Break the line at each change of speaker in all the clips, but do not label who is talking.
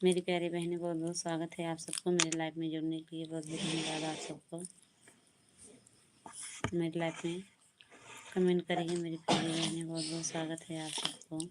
मेरी प्यारी बहनें, बहुत बहुत स्वागत है आप सबको मेरे लाइफ में जुड़ने के लिए। बहुत बहुत धन्यवाद आप सबको मेरी लाइफ में कमेंट करिए। मेरी प्यारी बहनें, बहुत बहुत स्वागत है आप सबको।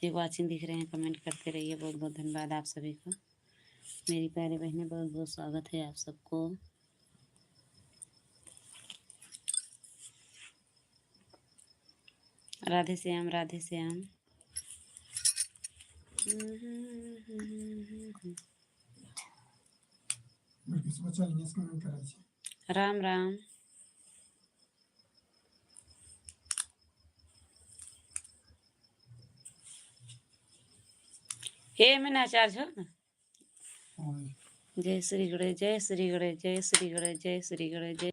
ये वाचिंग दिख रहे हैं, कमेंट करते रहिए। बहुत बहुत धन्यवाद आप सभी को मेरी प्यारी बहनें, बहुत बहुत स्वागत है आप सबको। राधे श्याम, राधे श्याम। राम राम। हे मैं नाचार्ज हो। जय श्री गणेश, जय श्री गणेश, जय श्री गणेश, जय श्री गणेश, जय।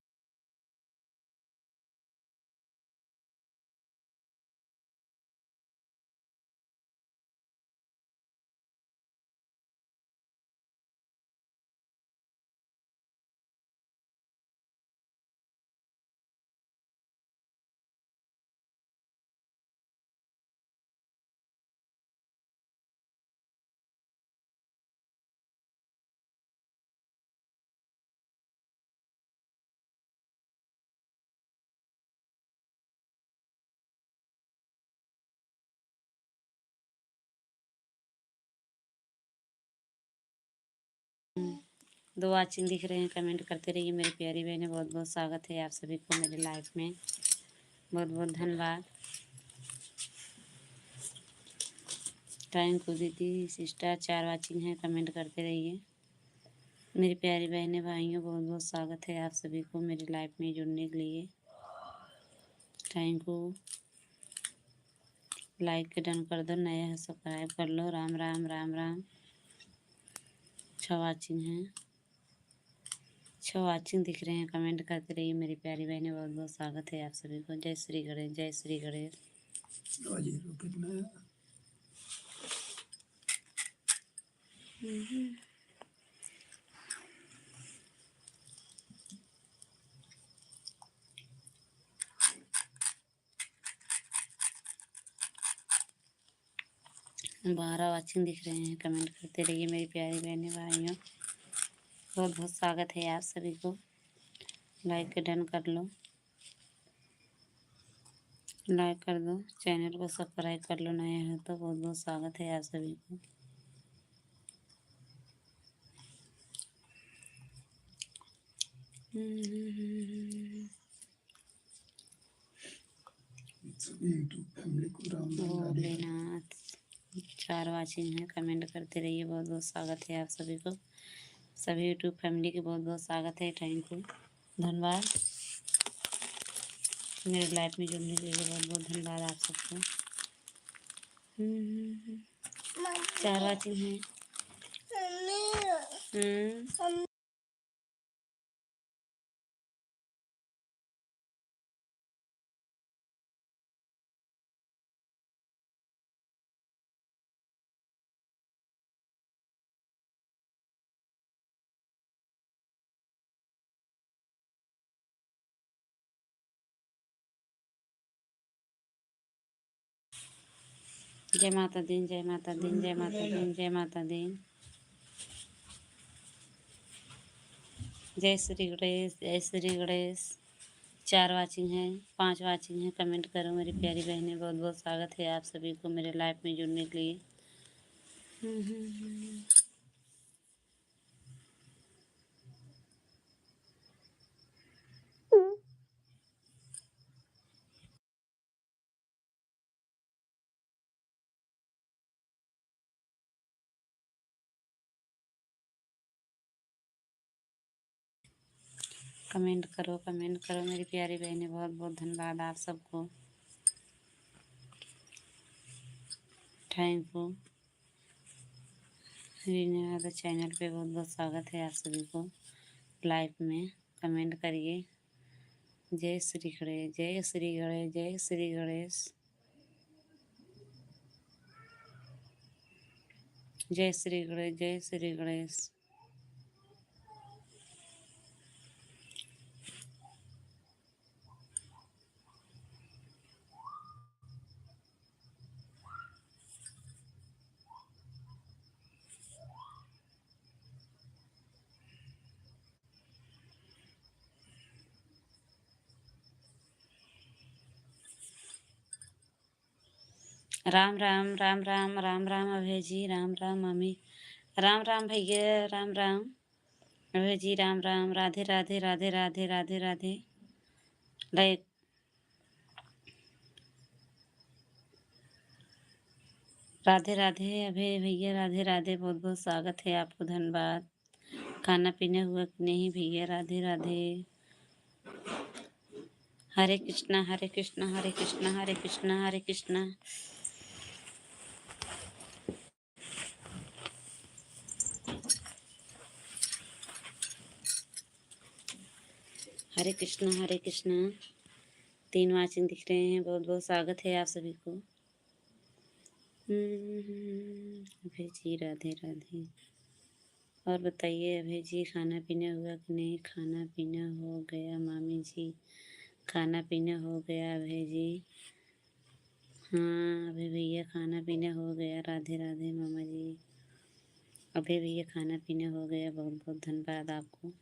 दो वाचिंग दिख रहे हैं, कमेंट करते रहिए मेरी प्यारी बहनें। बहुत बहुत स्वागत है आप सभी को मेरे लाइफ में। बहुत बहुत धन्यवाद। थैंक यू दीदी, सिस्टर। 4 वाचिंग है, कमेंट करते रहिए मेरी प्यारी बहनें भाइयों। बहुत बहुत स्वागत है आप सभी को मेरी लाइफ में जुड़ने के लिए। Thank you. लाइक डन कर दो, नया है सब्सक्राइब कर लो। राम राम, राम राम। 6 वाचिंग हैं, 6 वाचिंग दिख रहे हैं, कमेंट करते रहिए मेरी प्यारी बहनें। बहुत बहुत स्वागत है आप सभी को। जय श्री गणेश, जय श्री गणेश। बारह वाचिंग दिख रहे हैं, कमेंट करते रहिए मेरी प्यारी बहनें भाइयों। बहुत बहुत स्वागत है आप सभी को। लाइक डन कर लो, लाइक कर दो, चैनल को सब्सक्राइब कर लो नया है तो। बहुत बहुत स्वागत है आप सभी को। भोलेनाथ। 4 वाचिंग है, कमेंट करते रहिए। बहुत बहुत स्वागत है आप सभी को। सभी यूट्यूब फैमिली के बहुत बहुत स्वागत है। थैंक यू, धन्यवाद मेरे लाइफ में जुड़ने के लिए। बहुत बहुत धन्यवाद आप सबको। 4 वाचिंग है। जय माता दी, जय माता दी, जय माता दी, जय माता दी। जय श्री गणेश, जय श्री गणेश। 4 वाचिंग है, 5 वाचिंग है, कमेंट करो मेरी प्यारी बहनें। बहुत बहुत स्वागत है आप सभी को मेरे लाइफ में जुड़ने के लिए। कमेंट करो मेरी प्यारी बहनें। बहुत बहुत धन्यवाद आप सबको। Thank you. रीना चैनल पे बहुत बहुत स्वागत है आप सभी को। लाइव में कमेंट करिए। जय श्री गणेश, जय श्री गणेश, जय श्री गणेश, जय श्री गणेश, जय श्री गणेश। राम राम राम राम राम राम अभय जी, राम राम मम्मी, राम राम भैया, राम राम अभय जी, राम राम, राधे राधे राधे राधे राधे राधे। लाइक राधे राधे अभय भैया, राधे राधे, बहुत बहुत स्वागत है आपको, धन्यवाद। खाना पीना हुआ कि नहीं भैया? राधे राधे। हरे कृष्णा हरे कृष्णा हरे कृष्णा हरे कृष्णा हरे कृष्णा। हरे कृष्णा हरे कृष्णा। 3 वाचिंग दिख रहे हैं, बहुत बहुत स्वागत है आप सभी को। अभय जी राधे राधे। और बताइए अभय जी, खाना पीना हुआ कि नहीं? खाना पीना हो गया मामी जी, खाना पीना हो गया अभय जी। हाँ अभय भैया, खाना पीना हो गया। राधे राधे मामा जी। अभय भैया, खाना पीना हो गया, बहुत बहुत धन्यवाद आपको।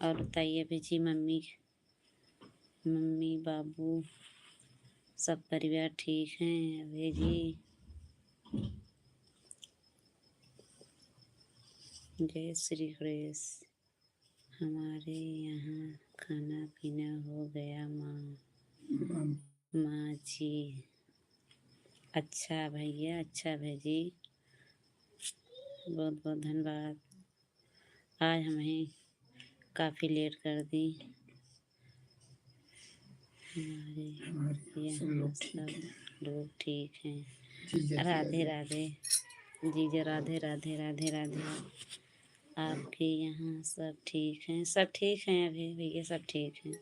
और बताइए अभय जी, मम्मी बाबू सब परिवार ठीक हैं अभय जी? जय श्री गणेश। हमारे यहाँ खाना पीना हो गया माँ जी। अच्छा भैया, अच्छा भाई जी, बहुत बहुत धन्यवाद। आज हमें काफ़ी लेट कर दी। हमारे यहाँ सब लोग ठीक हैं। राधे राधे जीजा, राधे राधे राधे राधे। आपके यहाँ सब ठीक हैं? सब ठीक हैं अभी भैया, सब ठीक हैं,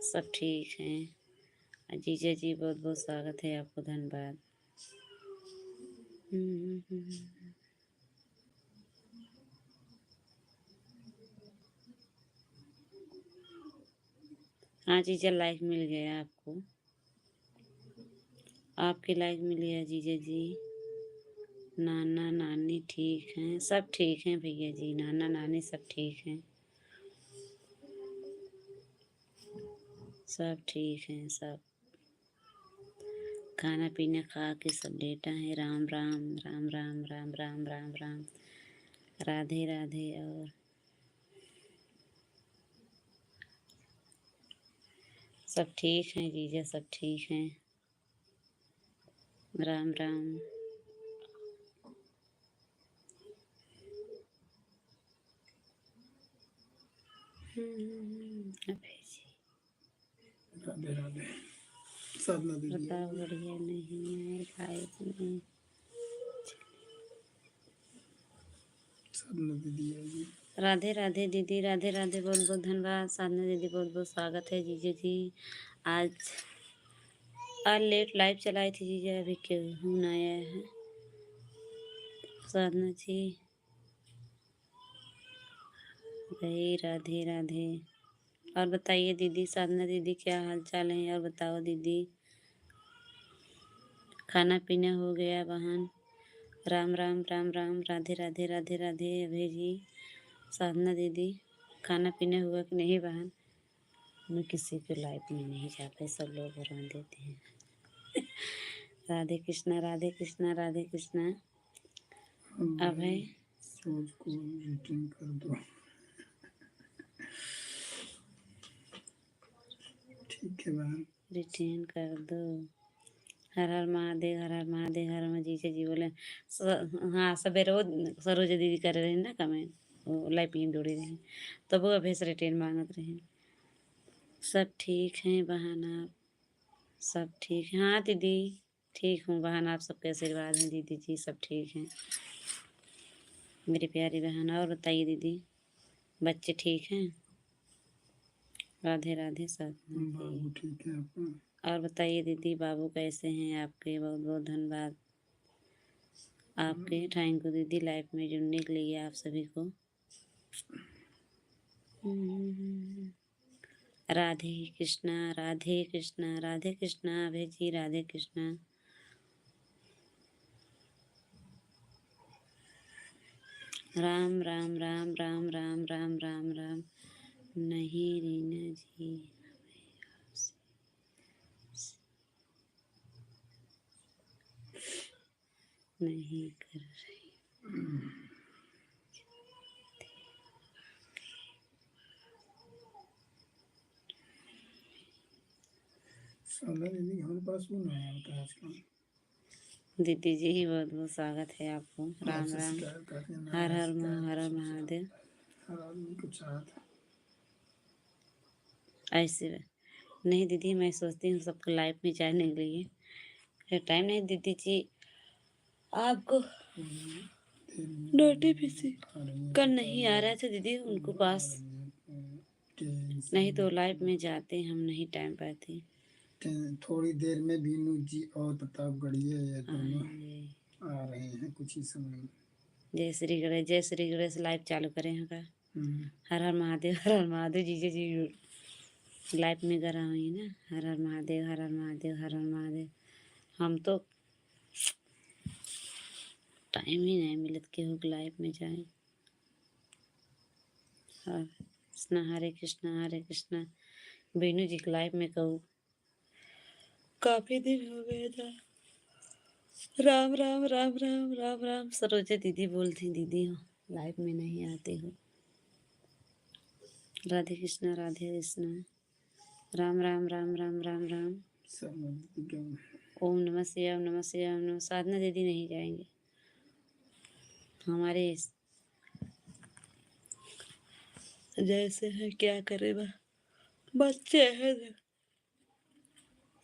सब ठीक हैं। जीजा जी, बहुत बहुत स्वागत है आपको, धन्यवाद। हाँ जीजा, लाइक मिल गया आपको, आपके लाइक मिल गया जीजा जी। नाना नानी ठीक हैं? सब ठीक हैं भैया जी, नाना नानी सब ठीक हैं, सब ठीक हैं सब। खाना पीना खा के सब लेटा है। राम राम राम राम राम राम राम राम, राधे राधे। और सब ठीक हैं जीजा, सब ठीक हैं। राम राम। अभय जी,
राधे राधे। साधना दीदी,
बताओ बढ़िया नहीं है भाई नहीं।
साधना दीदी है जी।
राधे राधे दीदी, राधे राधे, बहुत बहुत धन्यवाद। साधना दीदी, बहुत बहुत स्वागत है जीजा जी। आज लेट लाइव चलाई थी जीजा, अभी क्यों आया है? साधना जी भाई, राधे राधे। और बताइए दीदी, साधना दीदी, क्या हाल चाल है? और बताओ दीदी, खाना पीना हो गया बहन? राम राम राम राम, राधे राधे राधे राधे अभय जी। साधना दीदी, खाना पीना हुआ कि नहीं बहन? मैं किसी के लाइफ में नहीं जाते, सब लोग हरा देते हैं। राधे कृष्णा राधे कृष्णा राधे कृष्णा। अभय
सोच को रिटर्न कर दो। ठीक है बहन,
रिटर्न कर दो। हर हर महादेव, हर हर महादेव, हर हर जीजा जी बोले। हाँ सवेरे वो सरोजा दीदी कर रहे हैं ना कमेंट। लाइपिंग जोड़ी रही तब वो भेस रिटेन मांगत रही। सब ठीक हैं बहन आप? सब ठीक है। हाँ दीदी ठीक हूँ बहन, आप सबके आशीर्वाद हैं दीदी जी, सब ठीक हैं मेरी प्यारी बहन। और बताइए दीदी, बच्चे ठीक हैं? राधे राधे सब
बाबू ठीक है आपका?
और बताइए दीदी, बाबू कैसे हैं आपके? बहुत बहुत धन्यवाद आपके। थैंक यू दीदी लाइफ में जुड़ने के लिए आप सभी को। राधे कृष्णा राधे कृष्णा राधे कृष्णा अभय जी, राधे कृष्णा। राम राम राम राम राम राम राम राम। नहीं रीना जी नहीं कर रही।
साला दीदी हमारे पास वो नहीं आया होता है आजकल।
दीदी जी ही बहुत बहुत स्वागत है आपको। राम
आपसे
राम,
शिकायत करके ना
हर हर
शिकायत
हर हर
सबसे
महादेव।
हर आदमी को चाहता
ऐसे नहीं दीदी, मैं सोचती हूँ सबको लाइफ में जाने के लिए टाइम नहीं दीदी जी। आपको नोटिफिकेशन कल नहीं आ रहा था दीदी उनको पास, नहीं तो लाइफ में जाते हम नहीं टाइम पाते।
थोड़ी देर में बीनू जी और प्रतापगढ़िया ये दोनों
आएंगे।
आ रहे हैं कुछ ही समय में।
जय श्री गणेश, जय श्री गणेश लाइव चालू करें हैं का? हर हर महादेव, हर हर महादेव। जीजे जी लाइव में करा हुई ना, हर हर महादेव, हर हर महादेव, हर हर महादेव। हम तो टाइम ही नहीं मिलत के हो लाइव में जाए। हरे कृष्णा हरे कृष्णा। बीनू जी के लाइव में कहूँ काफी दिन हो गए था। राम राम राम राम राम राम। सरोजा दीदी बोलती दीदी हो लाइव में नहीं आते हो। राधे कृष्णा राधे कृष्णा। राम राम राम राम राम राम। ओम नमः शिवाय ओम नमः शिवाय ओम नमः। साधना दीदी नहीं जाएंगे हमारे जैसे है, क्या करे बच्चे हैं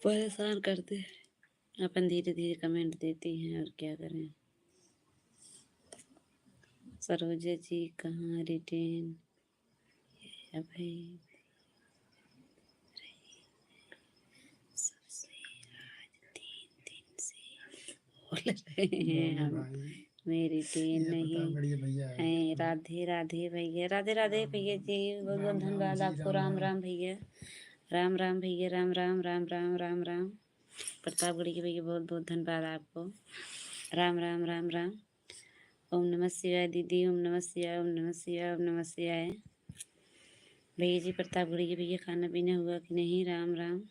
परेशान करते हैं। अपन धीरे धीरे कमेंट देती हैं और क्या करें। सरोजा जी कहाँ रिटेन अभी बोल रहे हैं हम मेरी टेन नहीं है। राधे राधे भैया, राधे राधे भैया जी, बहुत बहुत धन्यवाद आपको। राम राम भैया, राम राम भैया, राम राम राम राम राम राम। प्रतापगढ़ी के भैया बहुत बहुत धन्यवाद आपको। राम राम राम राम। ओम नमः शिवाय दीदी, ओम नमः शिवाय ओम नमः शिवाय ओम नमः शिवाय। भैया जी प्रतापगढ़ी के भैया, खाना पीना हुआ कि नहीं? राम राम।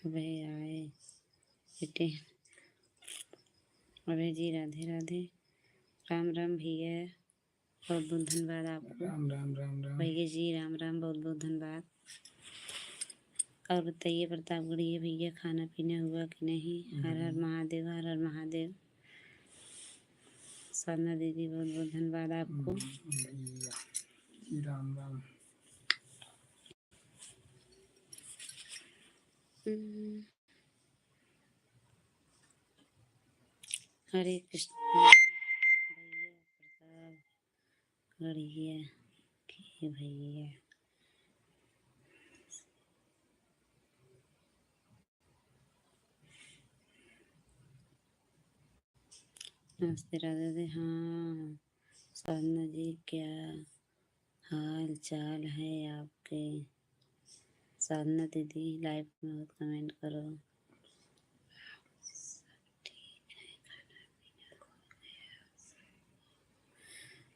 अभय आए बेटे, अभय जी राधे राधे। राम राम भैया, बहुत बहुत धन्यवाद आपको।
राम राम राम राम
भैया जी राम राम, बहुत बहुत धन्यवाद। और बताइए प्रतापगढ़ी भैया, खाना पीना हुआ कि नहीं? हर हर महादेव, हर हर महादेव। साधना दीदी बहुत बहुत धन्यवाद आपको।
भैया जी राम राम।
हरे कृष्ण भैया प्रतापगढ़िया के भैया। नमस्ते राधे राधे। हाँ साधना जी, क्या हाल चाल है आपके? साधना दीदी लाइव में बहुत कमेंट करो।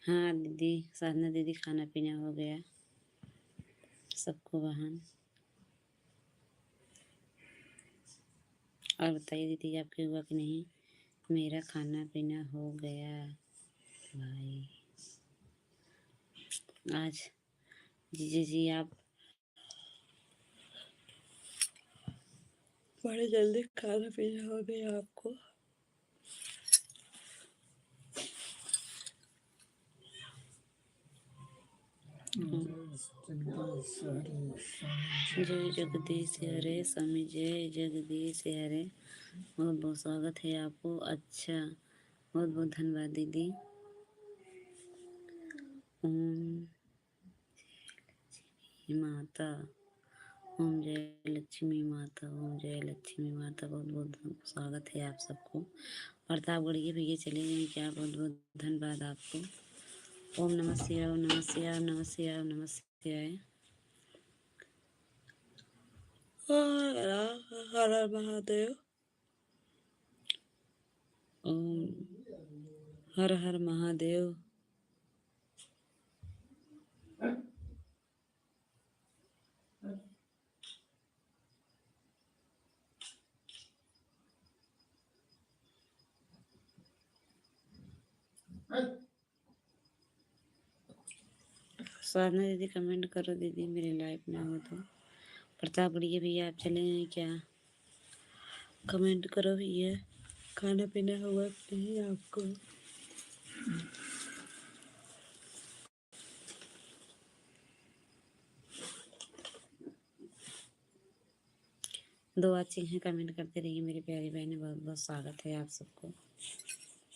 हाँ दीदी, साधना दीदी खाना पीना हो गया सबको बहन। और बताइए दीदी आपके हुआ कि नहीं? मेरा खाना पीना हो गया भाई। आज जीजे जी आप बड़े जल्दी खाना पीना हो गया आपको। जय जगदीश हरे स्वामी, जय जगदीश हरे। बहुत बहुत स्वागत है आपको। अच्छा, बहुत बहुत धन्यवाद दीदी। ओम माता, ओम जय लक्ष्मी माता, ओम जय लक्ष्मी माता। बहुत बहुत स्वागत है आप सबको। प्रतापगढ़ के भैया चले गए क्या? बहुत बहुत धन्यवाद आपको। ओम नमः शिवाय, ओम नमः शिवाय, ओम नमः शिवाय, ओम नमः शिवाय। हर हर महादेव। ओम हर हर महादेव। साधना दीदी कमेंट करो दीदी, मेरे लाइफ में हो तो। प्रतापगढ़ के भैया आप चले हैं क्या? कमेंट करो भैया। खाना पीना हुआ कि नहीं आपको? दो अच्छे हैं, कमेंट करते रहिए मेरी प्यारी बहनें। बहुत बहुत स्वागत है आप सबको।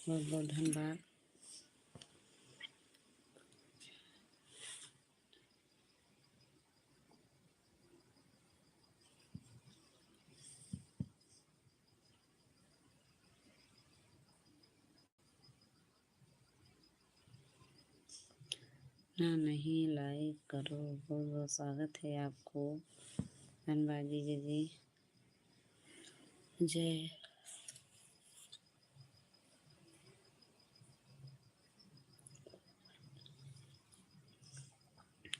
बहुत बहुत धन्यवाद। ना नहीं लाइक करो। बहुत बहुत स्वागत है आपको। धन्यवाद जी। जय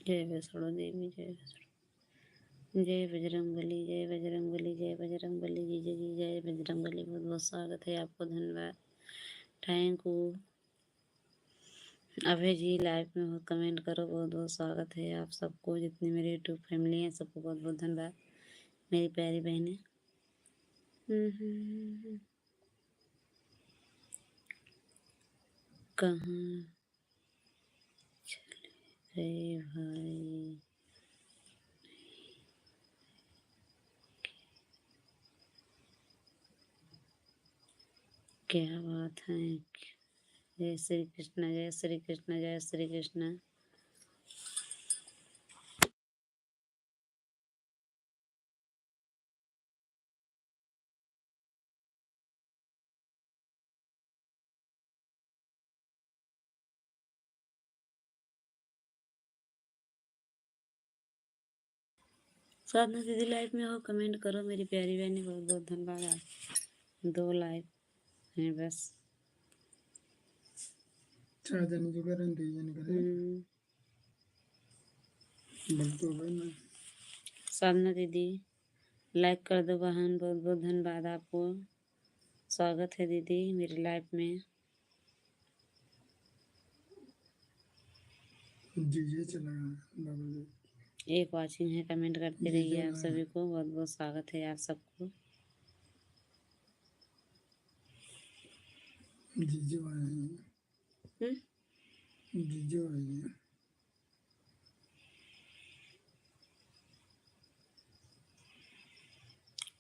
जय वैष्णो देवी, जय वैष्णो, जय बजरंगबली, जय बजरंगबली, जय बजरंगबली जी जी, जय बजरंगबली। बहुत बहुत स्वागत है आपको। धन्यवाद, thank you. Abhay ji live में हो, कमेंट करो। बहुत बहुत स्वागत है आप सबको। जितनी मेरी यूट्यूब फैमिली है सबको बहुत बहुत धन्यवाद मेरी प्यारी बहनें। कहाँ चले गए भाई? क्या बात है? जय श्री कृष्ण, जय श्री कृष्ण, जय श्री कृष्ण। साधना दीदी लाइव में हो, कमेंट करो मेरी प्यारी बहनी। बहुत बहुत धन्यवाद। आप दो लाइव हैं बस।
चाहते जो करें रीजन करें बल्कि भाई ना।
साधना दीदी लाइक कर दो बहन। बहुत बहुत धन्यवाद आपको। स्वागत है दीदी मेरी लाइफ में।
जी चला बाबा जी।
एक वाचिंग है, कमेंट करते रहिए आप सभी को। बहुत बहुत स्वागत है आप सबको।
जीजू आए हैं। जीजू आए हैं।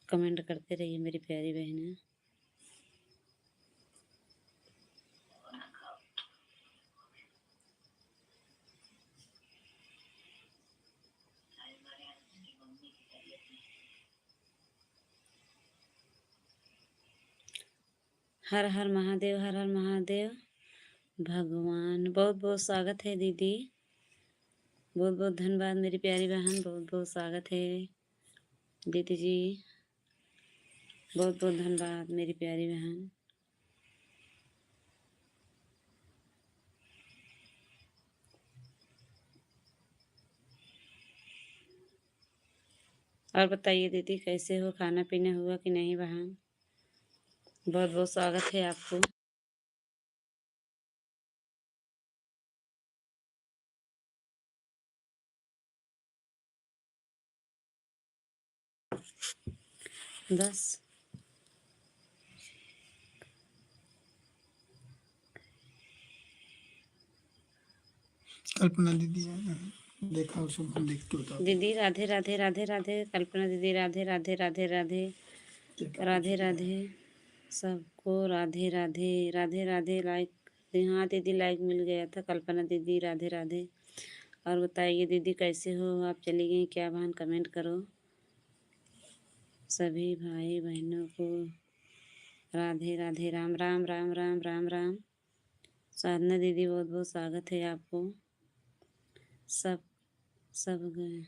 कमेंट करते रहिए मेरी प्यारी बहनें। हर हर महादेव, हर हर महादेव। भगवान बहुत बहुत स्वागत है दीदी। बहुत बहुत धन्यवाद मेरी प्यारी बहन। बहुत बहुत स्वागत है दीदी जी। बहुत बहुत धन्यवाद मेरी प्यारी बहन। और बताइए दीदी कैसे हो? खाना पीना हुआ कि नहीं बहन? बहुत बहुत स्वागत है आपको। बस।
कल्पना दीदी देखा उसको हम देख के बताते
दीदी राधे राधे राधे राधे। कल्पना दीदी राधे राधे राधे राधे
क्या
राधे राधे। सबको राधे राधे राधे राधे। लाइक, हाँ दीदी लाइक मिल गया था। कल्पना दीदी राधे राधे। और बताइए दीदी कैसे हो आप? चली गई क्या बहन? कमेंट करो। सभी भाई बहनों को राधे राधे। राम राम राम राम राम राम। साधना दीदी बहुत बहुत स्वागत है आपको। सब सब गए।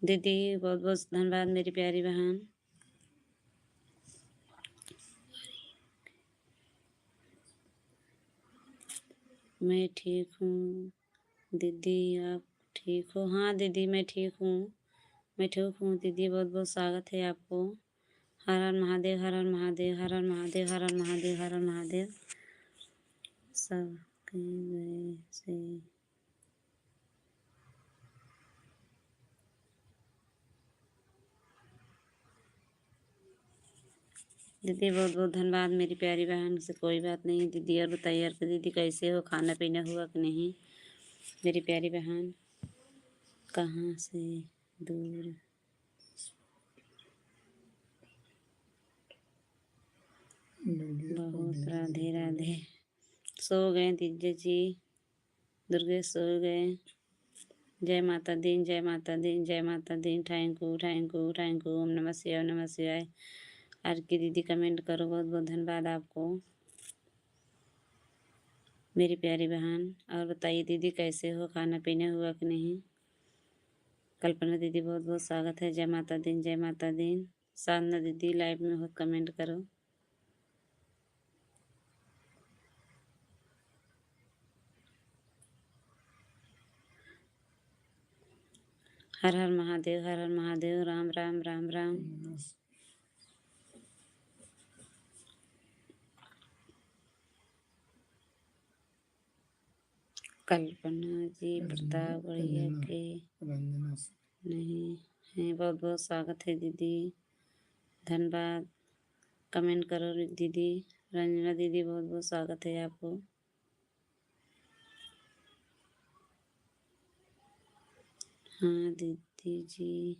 दीदी बहुत बहुत धन्यवाद मेरी प्यारी बहन। मैं ठीक हूँ दीदी, आप ठीक हो? हाँ दीदी मैं ठीक हूँ, मैं ठीक हूँ दीदी। बहुत बहुत स्वागत है आपको। हर हर महादेव, हर हर महादेव, हर हर महादेव, हर हर महादेव, हर हर महादेव। सब गए से दीदी बहुत बहुत धन्यवाद मेरी प्यारी बहन से। कोई बात नहीं दीदी। और बताइए यार दीदी कैसे हो? खाना पीना हुआ कि नहीं मेरी प्यारी बहन? कहाँ से दूर? बहुत राधे राधे। सो गए दीदी जी? दुर्गेश सो गए? जय माता दी, जय माता दी, जय माता दी। Thank you thank you thank you. ओम नमः शिवाय, ओम नमः शिवाय। आर की दीदी कमेंट करो। बहुत बहुत धन्यवाद आपको मेरी प्यारी बहन। और बताइए दीदी कैसे हो? खाना पीना हुआ कि नहीं? कल्पना दीदी बहुत बहुत स्वागत है। जय माता दी, जय माता दी। साधना दीदी लाइव में हो कमेंट करो। हर हर महादेव, हर हर महादेव। राम राम राम राम। कल्पना जी प्रतापगढ़िया के नहीं है। बहुत बहुत स्वागत है दीदी, धन्यवाद। कमेंट करो दीदी। रंजना दीदी बहुत बहुत स्वागत है आपको। हाँ दीदी जी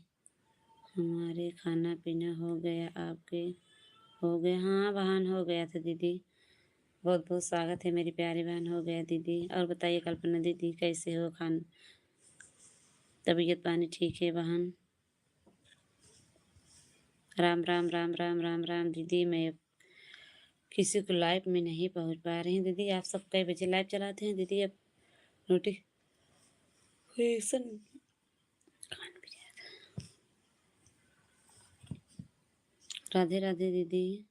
हमारे खाना पीना हो गया, आपके हो गया? हाँ बहन हो गया था दीदी। बहुत बहुत स्वागत है मेरी प्यारी बहन। हो गया दीदी। और बताइए कल्पना दीदी कैसे हो? तबीयत पानी ठीक है बहन? राम राम राम राम राम राम दीदी। मैं किसी को लाइव में नहीं पहुंच पा रही हूँ दीदी। आप सब कई बजे लाइव चलाते हैं दीदी? अब नोटिफिकेशन राधे राधे दीदी।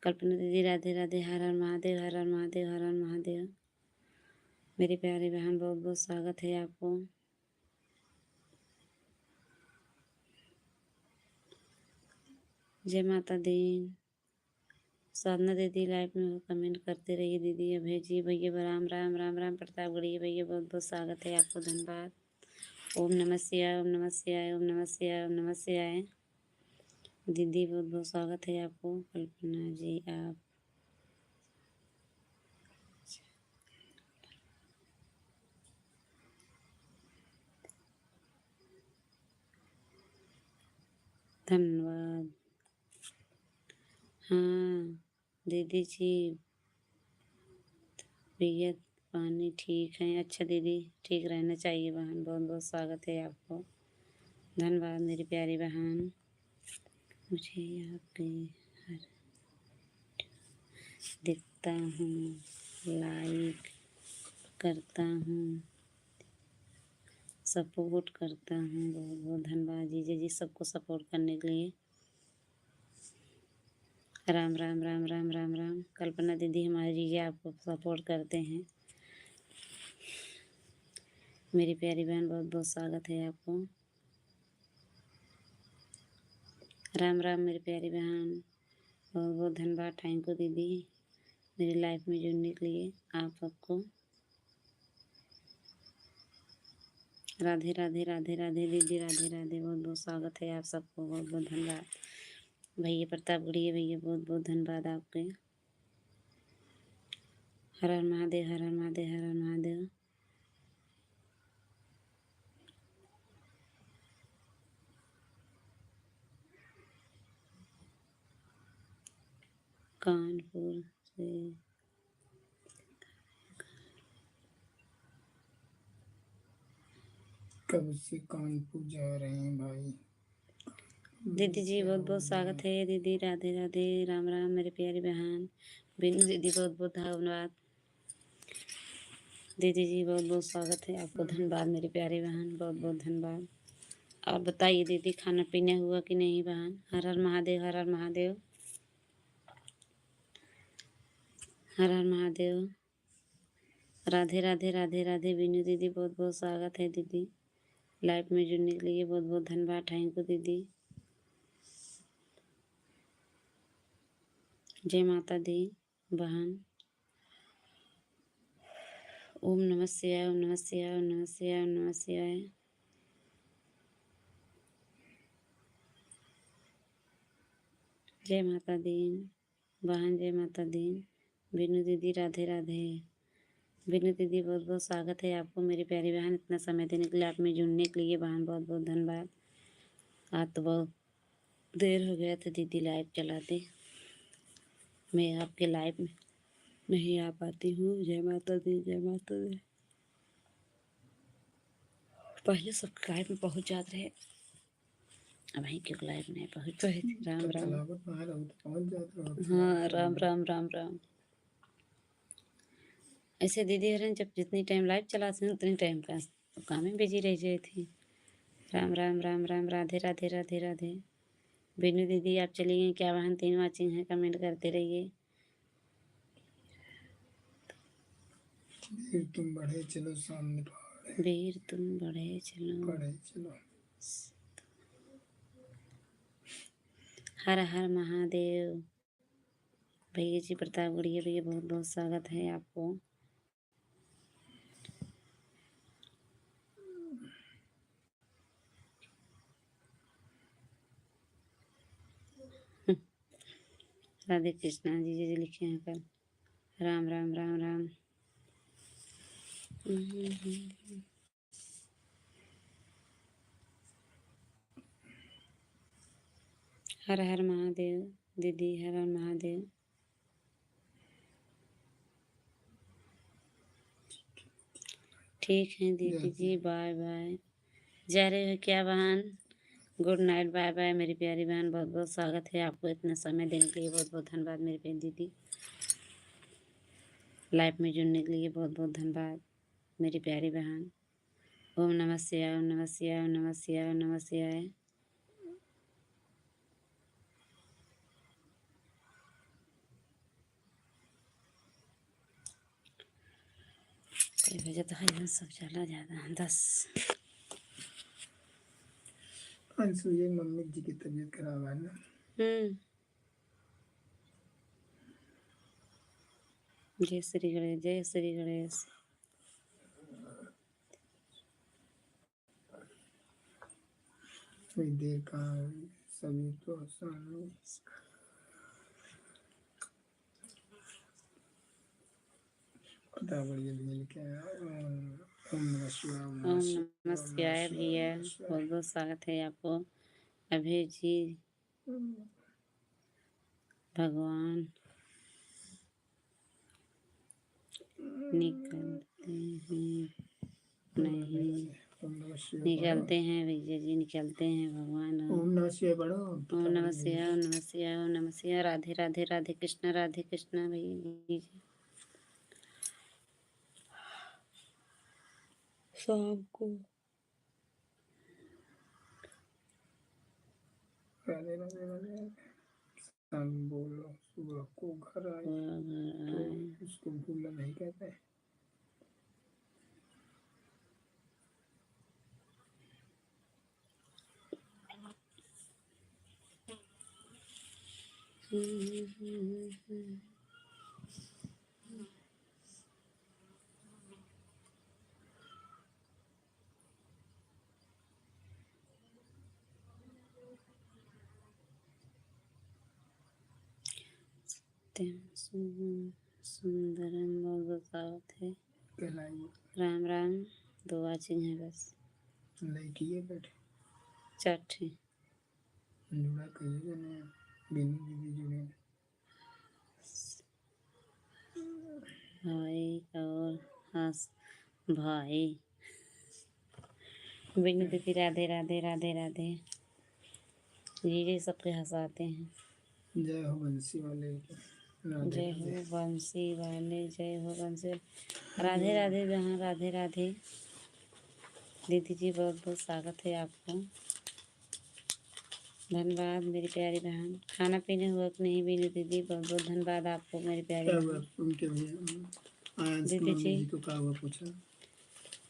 कल्पना दीदी राधे राधे। हर हर महादेव, हर हर महादेव, हर हर महादेव। मेरी प्यारी बहन बहुत बहुत स्वागत है आपको। जय माता दी। साधना दीदी लाइव में हो कमेंट करते रहिए दीदी। अभय जी भैया राम राम राम राम। प्रतापगढ़ी भैया बहुत बहुत स्वागत है आपको, धन्यवाद। ओम नमः शिवाय, ओम नमः शिवाय, ओम नमः शिवाय, ओम नमः शिवाय। दीदी बहुत बहुत स्वागत है आपको। कल्पना जी आप धन्यवाद। हाँ दीदी जी तबीयत पानी ठीक है। अच्छा दीदी ठीक रहना चाहिए बहन। बहुत बहुत स्वागत है आपको, धन्यवाद मेरी प्यारी बहन। मुझे आपके हर देखता हूँ, लाइक करता हूँ, सपोर्ट करता हूँ। बहुत बहुत धन्यवाद जीजा जी सबको सपोर्ट करने के लिए। राम राम राम राम राम राम। कल्पना दीदी हमारे जीजा आपको सपोर्ट करते हैं। मेरी प्यारी बहन बहुत बहुत स्वागत है आपको। राम राम मेरी प्यारी बहन। बहुत बहुत धन्यवाद। थैंक यू दीदी। मेरी लाइफ में जुड़ने के लिए आप सबको राधे राधे राधे राधे दीदी, राधे राधे, बहुत बहुत स्वागत है आप सबको, बहुत बहुत धन्यवाद। भैया प्रतापगढ़ी भैया, बहुत बहुत धन्यवाद आपके। हर हर महादेव, हर हर महादेव, हर हर महादेव। कानपुर से
कब से कानपुर जा रहे हैं भाई?
दीदी जी बहुत बहुत स्वागत है दीदी, राधे राधे, राम राम मेरी प्यारी बहन बिनू दीदी, बहुत बहुत धन्यवाद दीदी जी, बहुत बहुत स्वागत है आपको, धन्यवाद मेरी प्यारी बहन, बहुत बहुत धन्यवाद। आप बताइए दीदी, खाना पीना हुआ कि नहीं बहन? हर हर महादेव, हर हर महादेव, हर हर महादेव। राधे राधे राधे राधे बिनू दीदी, बहुत बहुत स्वागत है दीदी, लाइव में जुड़ने के लिए बहुत बहुत धन्यवाद, थैंक यू दीदी। जय माता दी बहन। ओम नमः शिवाय, ओम नमः शिवाय, ओम नमः शिवाय, ओम नमः शिवाय। जय माता दी बहन, जय माता दी। बिनू दीदी राधे राधे। बिनू दीदी बहुत बहुत स्वागत है आपको मेरी प्यारी बहन, इतना समय देने के लिए, आप में जुड़ने के लिए बहन, बहुत बहुत धन्यवाद। आज तो बहुत देर हो गया था दीदी लाइव चलाते, मैं आपके लाइव में नहीं आ पाती हूँ। जय माता दी, जय माता दी। पहले सब लाइव में पहुँच जाते रहे, अब वहीं क्यों लाइव नहीं पहुँच पाए थे। राम
तब
राम।
तलावत में रहो तो पहुंच जाते हो।
हाँ राम राम राम राम। ऐसे दीदी हरन जब जितनी टाइम लाइव चलाती हूँ उतनी टाइम का काम में बिजी रह जाती थी। राम राम राम राम, राधे राधे राधे राधे। बिनू दीदी आप चली गई क्या बहन? 3 वाचिंग है, कमेंट करते रहिए।
वीर तुम बढ़े चलो, सामने पहाड़ है,
वीर तुम बढ़े चलो।
बढ़े चलो।
हर हर महादेव। भैया जी प्रतापगढ़ी भैया, बहुत बहुत स्वागत है आपको। राधे कृष्णा जी जी लिखे हैं कल। राम राम राम राम। हर हर महादेव दीदी, हर हर महादेव। ठीक है दीदी जी, बाय बाय। जा रहे हो क्या बहन? गुड नाइट, बाय बाय मेरी प्यारी बहन, बहुत बहुत स्वागत है आपको, इतना समय देने के लिए बहुत बहुत धन्यवाद मेरी प्यारी दीदी, लाइव में जुड़ने के लिए बहुत बहुत धन्यवाद मेरी प्यारी बहन। ओम नमः शिवाय, ओम नमः शिवाय, ओम नमः शिवाय, ओम नमः शिवाय। कई बजे तो है सब चला ज़्यादा 10।
अंशु ये मम्मी जी की तबीयत खराब है ना?
जय श्री गणेश, जय श्री गणेश।
थोड़ी देर कहाँ हुई, सभी तो आसान हुई। पता बढ़िया मिल के ओम नमः शिवाय, ओम नमः
ओम
शिवाय,
नमः
ओम नमः
शिवाय
शिवाय,
भैया,
ओम नमः शिवाय।
बहुत बहुत स्वागत है आपको। अभय जी भगवान निकलते हैं नहीं,
ओम नमः शिवाय पढ़ो।
निकलते हैं भैया जी, निकलते हैं भगवान।
ओम नमः शिवाय पढ़ो।
ओम नमः शिवाय, ओम नमः शिवाय, ओम नमः शिवाय। राधे राधे राधे कृष्णा, राधे कृष्णा भैया जी। शाम को
राधे राधे राधे। शाम बोलो सुबह को घर आए तो उसको भूलना नहीं कहते।
सत्यम सुंदरम, बहुत बहुत स्वागत है।
कहलाई
राम राम। 2 वाचिंग है बस,
लड़की है बैठे
4 ठे।
जुड़ा कहिए ना, बिनी दीदी जुड़े
भाई और हंस भाई। बिनी दीदी राधे राधे राधे राधे। ये सबके हंसाते हैं।
जय हो बंसी वाले की। राधे
जय
राधे।
हो बंसी वाले, जय हो बंसी। राधे राधे जहाँ, राधे राधे। दीदी जी बहुत बहुत स्वागत है आपको। धन्यवाद मेरी प्यारी बहन। खाना पीने हुआ कि नहीं बिनी दीदी, बहुत बहुत धन्यवाद आपको मेरी प्यारी
क्या हुआ
बहन।
उनके भैया आयंस की
दीदी
मम्मी
जी
जी को क्या हुआ पूछा?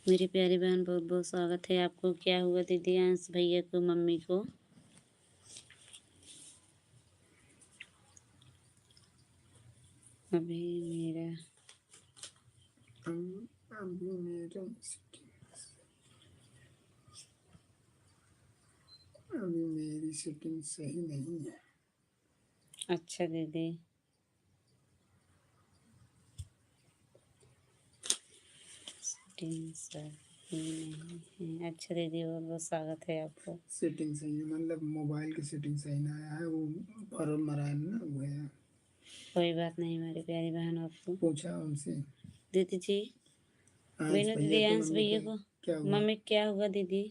मेरी प्यारी बहन, बहुत बहुत स्वागत है आपको। क्या हुआ दीदी अंश भैया को, मम्मी को? अभी मेरा
अभी मेरा अभी मेरी सेटिंग सही नहीं है।
अच्छा दीदी, सेटिंग सही नहीं है। अच्छा दीदी, बहुत बहुत स्वागत है आपको।
सेटिंग सही है मतलब मोबाइल की सेटिंग सही ना आया है, वो फॉरवर्ड मारा है ना, वो है।
कोई बात नहीं मेरी प्यारी बहन आपको।
पूछा उनसे
दीदी जी
आयंस
बिनु
भैया
दीदी
की
अंश
मम्मी
भैया
को
को,
क्या हुआ?
मम्मी क्या हुआ दीदी?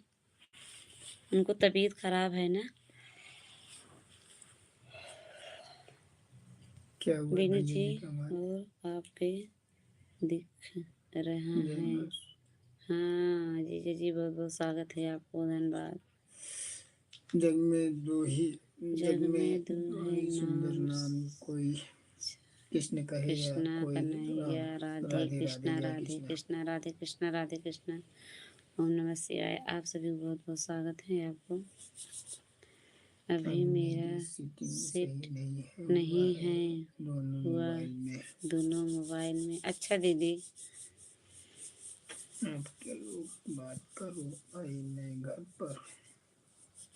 उनको तबीयत खराब है ना?
क्या हुआ
बिनु
भैया
जी
जी का हमारे?
और आपके दिख रहा
जय
है।
माँ।
हाँ जीजा जी, बहुत बहुत स्वागत है आपको, धन्यवाद।
जग में दो ही
जग में
दो
दुहे
ही सुंदर
नाम,
नाम कोई कृष्ण कहे या
कृष्णा
कोई
कन्हैया राधे
राधे राधे
कृष्णा,
जय
राधे
कृष्ण।
कृष्णा, राधे कृष्णा, राधे कृष्णा। ओम नमः शिवाय। आप सभी को बहुत बहुत स्वागत है आपको। अभी मेरा
मेरी सेटिंग
सेट
सही नहीं है,
नहीं
हुआ
है
दोनों
हुआ
मोबाइल में।
दोनों मोबाइल में। अच्छा दीदी,
आप क्या लोग बात करो, आई मैं घर पर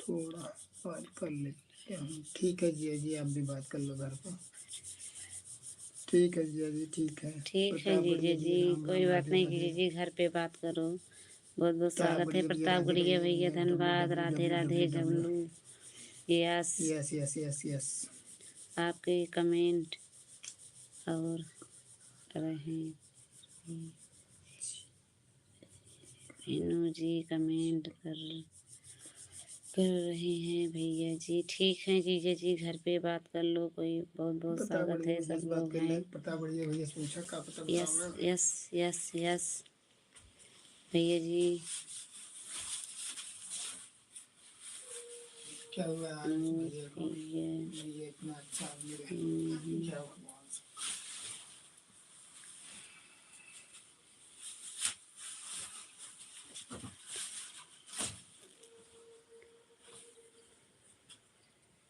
थोड़ा बात कर लेते हूँ। ठीक है जिया जी, आप भी बात कर लो घर पर। ठीक है जिया जी, ठीक है।
ठीक है
प्रताप
जीजा
बढ़िया
जी,
जी, राम
कोई
राम
बात
राधे
नहीं जीजा
राधे।
जी, घर पे बात करो। बहुत बहुत
प्रताप
स्वागत है
बढ़िया भैया
प्रताप
राधे
गुड़िया
राधे
भैया,
भैया, डब्लू
धन्यवाद।
W
Radhe
W
Radhe
W W.
Jamlu. Yes,
yes yes yes yes.
आपके कमेंट और रहे। मीनू जी कमेंट कर रहे हैं भैया जी। ठीक है जीजा जी, घर पे बात कर लो। कोई बहुत बहुत
प्रताप
स्वागत
बढ़िया
है,
भैया
सब
से बात
लोग
कर
हैं।
ले। प्रताप बढ़िया भैया से पूछा क्या पता
यस
बताऊंगा।
यस यस यस भैया जी।
क्या हुआ आयंस भैया को?
भैया
भैया इतना अच्छा आदमी रहे,
हम्म,
क्या भगवान से।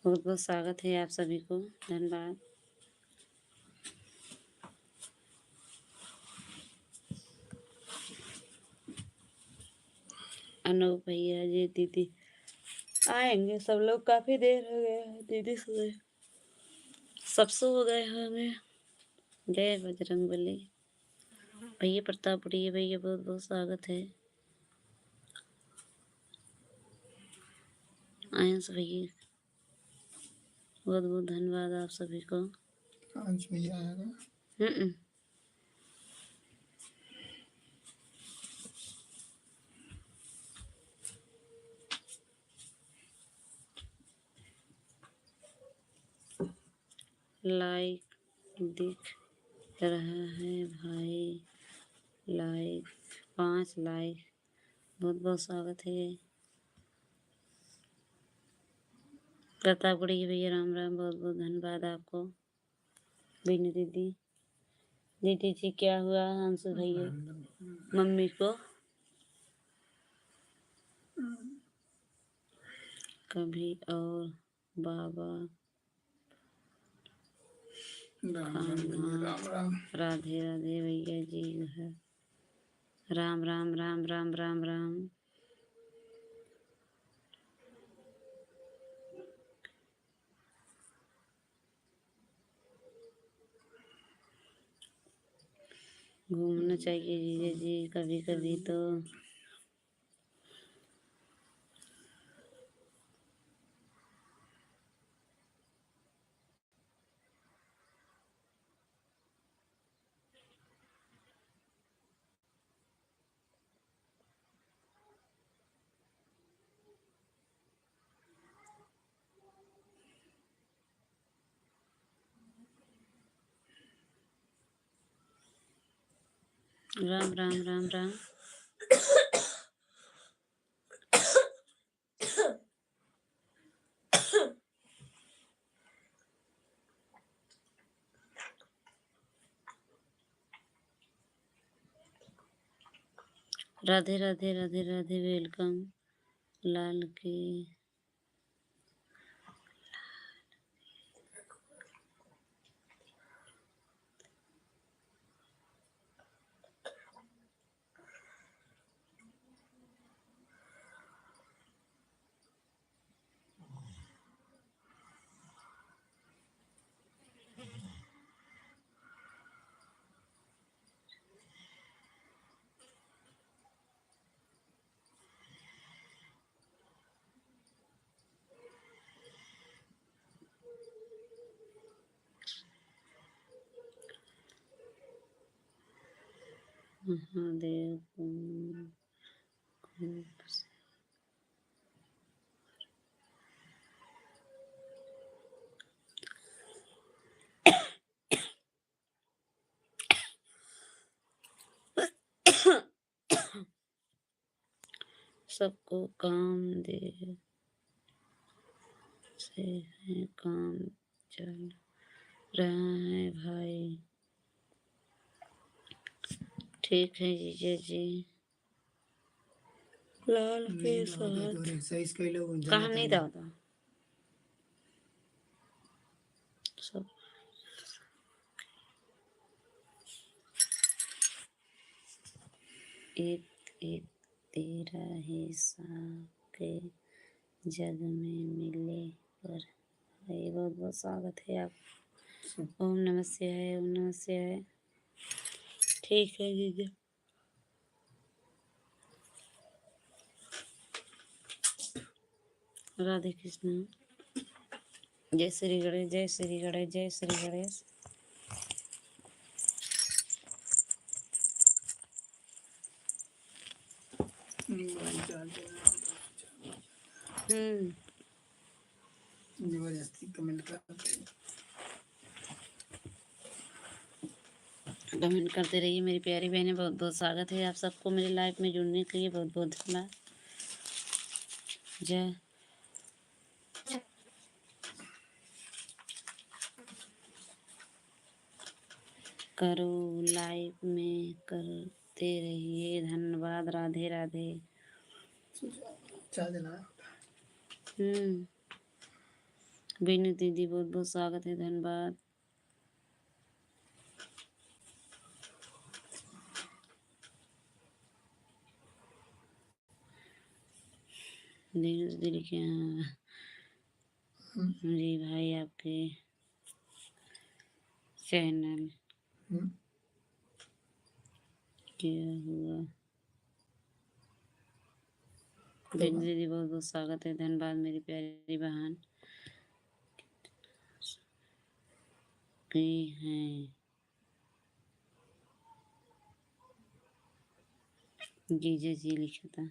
बहुत बहुत स्वागत है आप सभी को, धन्यवाद। अनूप भैया जी, दीदी आएंगे सब लोग। काफी देर हो गया है, दीदी सो गए, सब सो गए होंगे। जय बजरंगबली। भैया प्रताप बढ़िया भैया, बहुत बहुत स्वागत है। आयंस भैया, बहुत बहुत धन्यवाद आप सभी को।
आयंस भैया आएगा।
हम्म, लाइक दिख रहा है भाई, लाइक 5 लाइक, बहुत बहुत स्वागत है। प्रतापगढ़ी भैया राम राम, बहुत बहुत धन्यवाद आपको। बीनू दीदी, दीदी जी क्या हुआ अंशु भैया मम्मी को? कभी और बाबा
राम राम भैया,
खाना।
राम राम।
राधे राधे भैया जी, है राम राम राम राम राम राम। घूमना चाहिए जीजा जी कभी कभी तो। राम राम राम राम। राधे राधे राधे राधे। वेलकम लाल की। महादेव सबको काम दे से है काम चल रहा है भाई। ठीक है जीजा जी। लाल के साथ
एक्सरसाइज कर लो
कहाँ नहीं था सब। एक एक तेरा हिस्सा के जग में मिले पर भाई बहुत बहुत स्वागत है आप। ओम नमः शिवाय ओम नमः शिवाय। ठीक है जीजा। राधे कृष्ण। जय श्री गणेश जय श्री गणेश जय श्री गणेश।
जबरदस्ती कमेंट करते हैं।
कमेंट करते रहिए मेरी प्यारी बहनें। बहुत बहुत स्वागत है आप सबको मेरे लाइफ में जुड़ने के लिए। बहुत बहुत धन्यवाद। जय करो लाइव में करते रहिए। धन्यवाद। राधे राधे। बीनू दीदी बहुत बहुत स्वागत है। धन्यवाद। बीनू दीदी के यहाँ जी भाई आपके चैनल क्या हुआ। बीनू दीदी बहुत बहुत स्वागत है। धन्यवाद मेरी प्यारी बहन की हैं। जीजा जी लिखा था।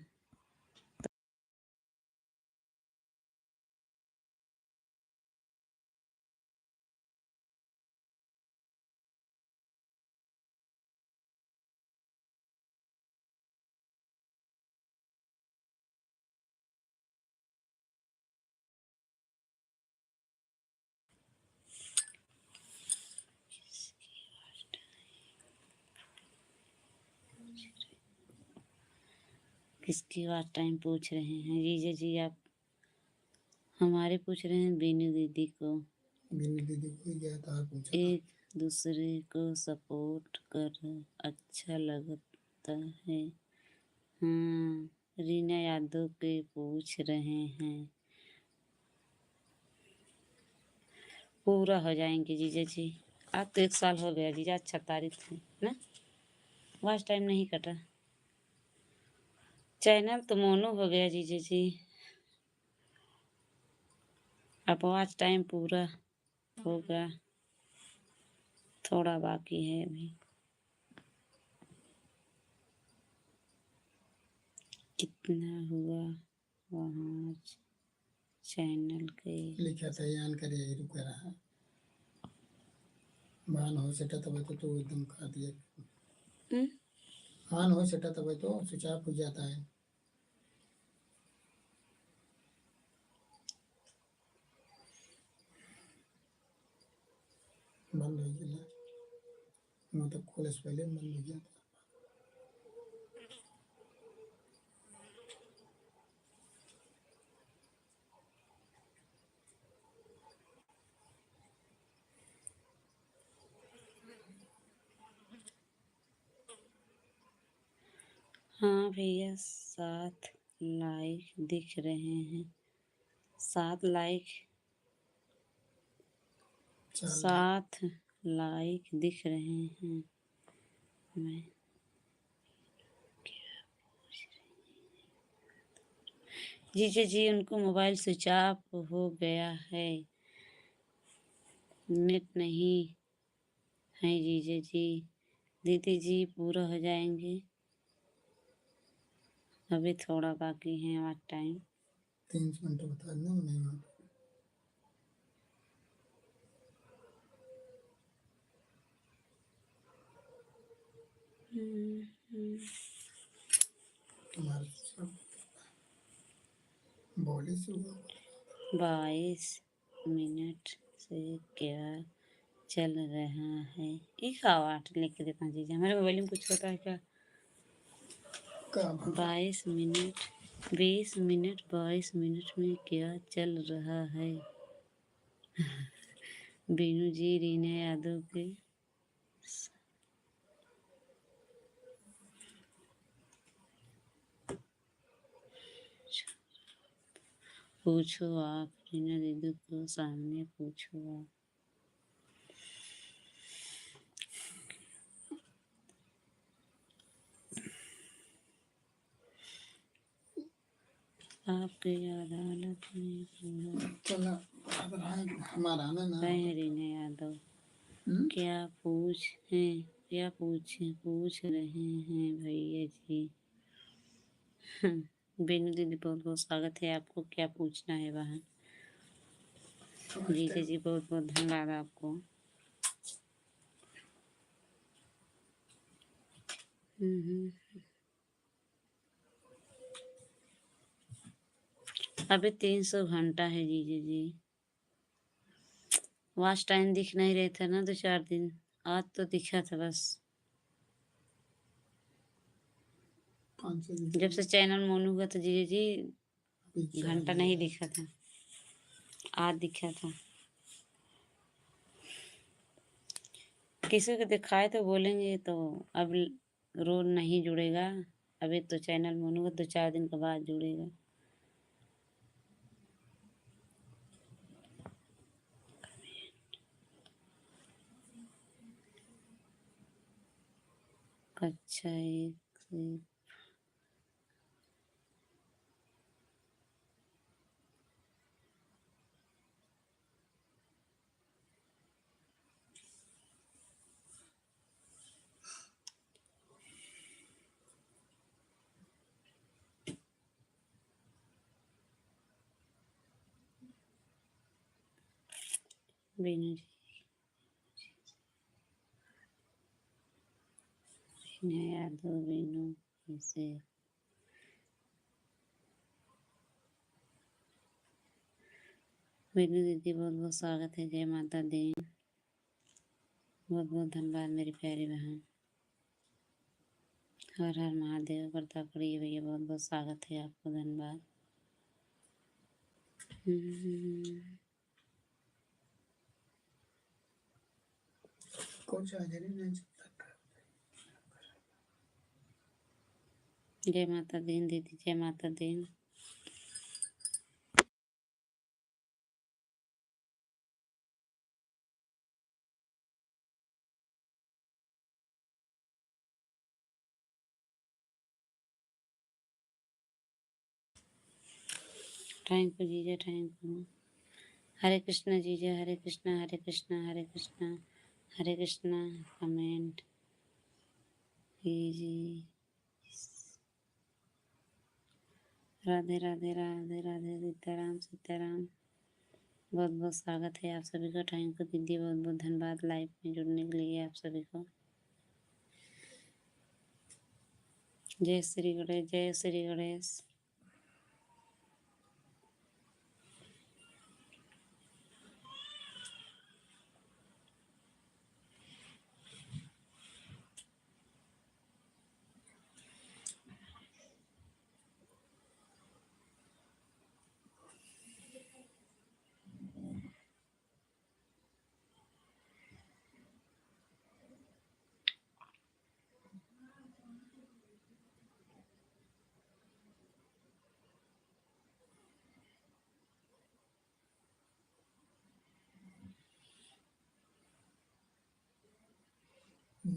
किसकी बात टाइम पूछ रहे हैं जीजा जी आप हमारे पूछ रहे हैं। बीनू दीदी को क्या था पूछा। एक दूसरे को सपोर्ट कर अच्छा लगता है। हाँ रीना यादव के पूछ रहे हैं। पूरा हो जाएंगे जीजा जी। आप तो 1 साल हो गया जीजा। अच्छा तारीख है ना। वॉच टाइम नहीं कटा। चैनल तो मोनो हो गया जीजे जी। अब वॉच टाइम पूरा होगा, थोड़ा बाकी है अभी। कितना हुआ वहाँ चैनल के?
लिखा था यान करे यही रुक रहा बान हो सेटा तब तो एकदम खा दिया। ऑन हो सेटा तब तो स्विच ऑफ हो जाता है। बंद हो गया, मतलब खोले से पहले बंद हो गया था।
हाँ भैया 7 लाइक दिख रहे हैं। 7 लाइक, 7 लाइक दिख रहे हैं। मैं जीजे जी उनको मोबाइल स्विच ऑफ हो गया है, नेट नहीं है जीजे जी। दीदी जी पूरा हो जाएंगे, अभी थोड़ा बाकी है और टाइम।
3 मिनट बता देना नहीं। तुम्हारा बॉडी से हुआ
22 मिनट से क्या चल रहा है? एक आवाज लेके देखना जीजे, हमारे मोबाइल में कुछ होता है क्या? 22 मिनट 20 मिनट 22 मिनट में क्या चल रहा है? बीनू जी रीना यादव के पूछो आप, रीना दीदी को सामने पूछो आप। आपके अदालत में
चला हमारा आना ना
रीना यादव क्या पूछ रहे हैं भैया जी? बीनू दीदी बहुत बहुत स्वागत है आपको। क्या पूछना है बहन? जीजे जी बहुत बहुत धन्यवाद आपको। अभी 300 घंटा है जीजे जी। वॉच टाइम दिख नहीं रहे थे ना 2-4 दिन, आज तो दिखा था बस। जब से चैनल मोनू हुआ तो जीजे जी घंटा नहीं दिखा था, आज दिखा था। किसी को दिखाए तो बोलेंगे तो अब रोज नहीं जुड़ेगा, अभी तो चैनल मोनू का 2-4 दिन के बाद जुड़ेगा। अच्छा एक से बीनू जी यादव बीनू कैसे बीनू दीदी बहुत बहुत स्वागत है। जय माता दी, बहुत बहुत धन्यवाद मेरी प्यारी बहन। हर हर महादेव करता करिए भैया, बहुत बहुत स्वागत है आपको, धन्यवाद।
कौन सा नहीं
जय माता दी दीदी, जय माता दी। थैंक यू जीजा, थैंक यू। हरे कृष्णा जीजा, हरे कृष्णा, हरे कृष्णा, हरे कृष्णा, हरे कृष्णा। कमेंट कीजिए। राधे राधे राधे राधे, सीताराम सीताराम। बहुत बहुत स्वागत है आप सभी का। थैंक यू दीदी, बहुत बहुत धन्यवाद लाइव में जुड़ने के लिए आप सभी को। जय श्री गणेश, जय श्री गणेश।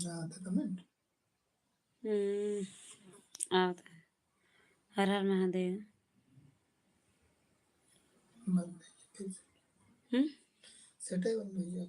आता कमेंट
आता है। हर हर महादेव।
सेट है बंद भैया।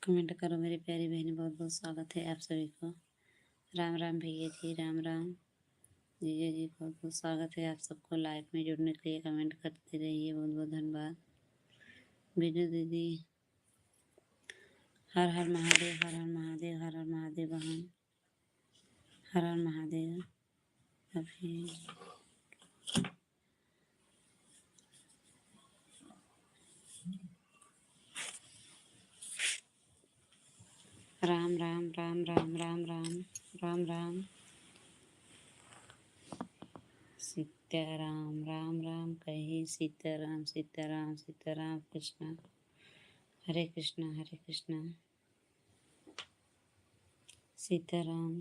कमेंट करो मेरी प्यारी बहनी, बहुत बहुत स्वागत है आप सभी को। राम राम भैया जी, राम राम जीजा जी, बहुत बहुत स्वागत है आप सबको। लाइव में जुड़ने के लिए कमेंट करते रहिए, बहुत बहुत धन्यवाद। बीनू दीदी, हर हर महादेव, हर हर महादेव, हर हर महादेव बहन, हर हर महादेव। अभी राम राम राम राम राम राम राम राम सीताराम, राम राम कही सीताराम सीताराम सीताराम। कृष्णा, हरे कृष्णा, हरे कृष्णा, सीताराम।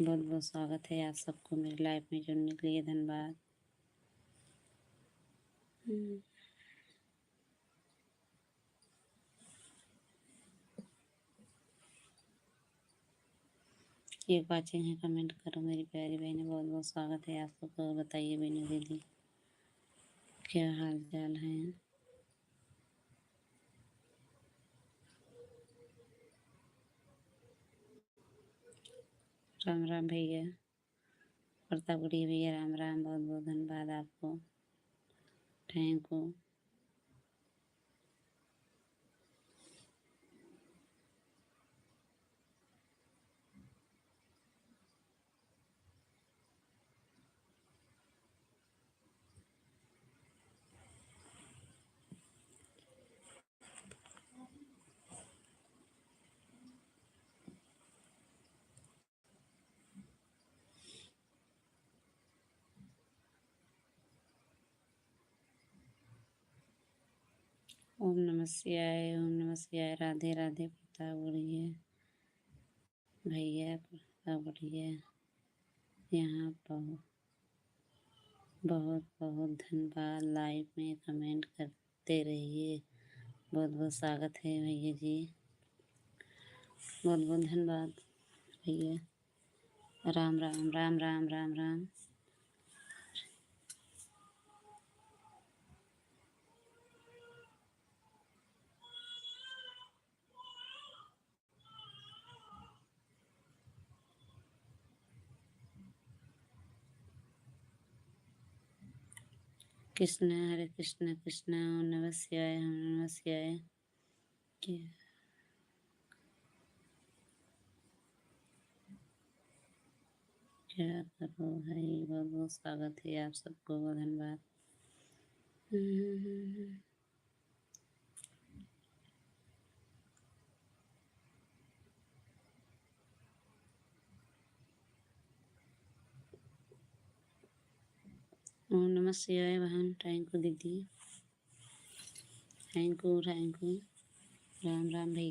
बहुत बहुत स्वागत है आप सबको मेरे लाइफ में जुड़ने के लिए, धन्यवाद। एक वाचिंग है, कमेंट करो मेरी प्यारी बहनी, बहुत बहुत स्वागत है आप सबको। बताइए बीनू दीदी क्या हाल चाल है। राम राम भैया, प्रतापगढ़ी भैया, राम राम, बहुत बहुत धन्यवाद आपको, थैंक यू। ओम नमः शिवाय, ओम नमः शिवाय। राधे राधे प्रतापगढ़ी भैया, प्रतापगढ़ी यहाँ बहुत बहुत बहुत धन्यवाद। लाइव में कमेंट करते रहिए, बहुत बहुत स्वागत है भैया जी, बहुत बहुत धन्यवाद भैया। राम राम राम राम राम राम। कृष्ण, हरे कृष्ण कृष्ण ओम नमः शिवाय, ओम नमः शिवाय। क्या करो भाई, बहुत बहुत स्वागत है आप सबको, बहुत धन्यवाद। ओम नमः शिवाय बहन, थैंक यू दीदी, थैंक यू राम राम भैया।